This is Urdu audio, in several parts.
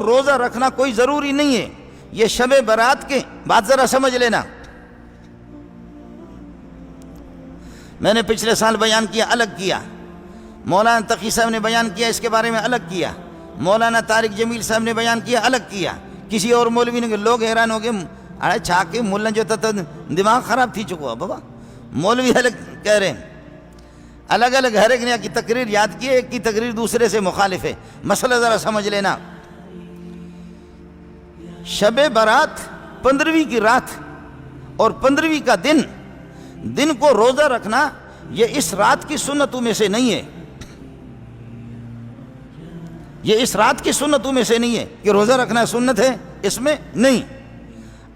روزہ رکھنا کوئی ضروری نہیں ہے. یہ شب برات کے بات ذرا سمجھ لینا. میں نے پچھلے سال بیان کیا، الگ کیا. مولانا تقی صاحب نے بیان کیا، اس کے بارے میں الگ کیا. مولانا طارق جمیل صاحب نے بیان کیا، الگ کیا. کسی اور مولوی نے، لوگ حیران ہو گئے، ارے چھا کے ملن جو تھا دماغ خراب تھی چکا بابا. مولوی الگ کہہ رہے ہیں، الگ الگ ہر ایک نے کی تقریر یاد کی، ایک کی تقریر دوسرے سے مخالف ہے. مسئلہ ذرا سمجھ لینا. شب برات 15ویں کی رات اور 15ویں کا دن کو روزہ رکھنا یہ اس رات کی سنتوں میں سے نہیں ہے. یہ اس رات کی سنتوں میں سے نہیں ہے کہ روزہ رکھنا سنت ہے، اس میں نہیں.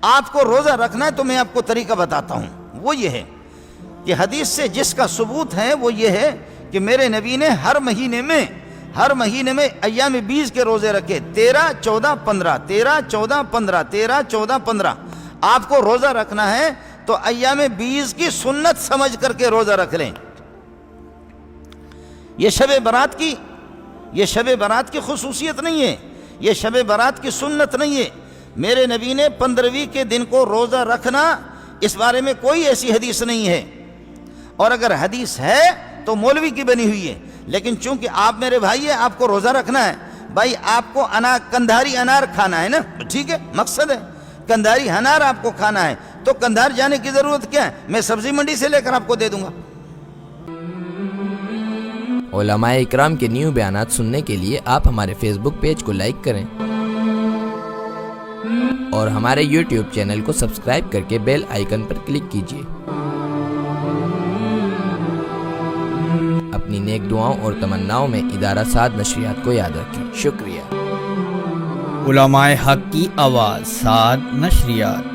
آپ کو روزہ رکھنا ہے تو میں آپ کو طریقہ بتاتا ہوں. وہ یہ ہے کہ حدیث سے جس کا ثبوت ہے وہ یہ ہے کہ میرے نبی نے ہر مہینے میں ایام 20 کے روزے رکھے، 13 14 15 13 14 15 13 14 15. آپ کو روزہ رکھنا ہے تو ایام 20 کی سنت سمجھ کر کے روزہ رکھ لیں. یہ شب برات کی خصوصیت نہیں ہے، یہ شب برات کی سنت نہیں ہے. میرے نبی نے 15ویں کے دن کو روزہ رکھنا، اس بارے میں کوئی ایسی حدیث نہیں ہے. اور اگر حدیث ہے تو مولوی کی بنی ہوئی ہے. لیکن چونکہ آپ میرے بھائی ہیں، آپ کو روزہ رکھنا ہے. بھائی آپ کو کندھاری انار کھانا ہے نا، ٹھیک ہے، مقصد ہے کندھاری انار آپ کو کھانا ہے تو کندھار جانے کی ضرورت کیا ہے؟ میں سبزی منڈی سے لے کر آپ کو دے دوں گا. علماء اکرام کے نیو بیانات سننے کے لیے آپ ہمارے فیس بک پیج کو لائک کریں اور ہمارے یوٹیوب چینل کو سبسکرائب کر کے بیل آئیکن پر کلک کیجیے. اپنی نیک دعاؤں اور تمناؤں میں ادارہ سعد نشریات کو یاد رکھیں. شکریہ. علماء حق کی آواز، سعد نشریات.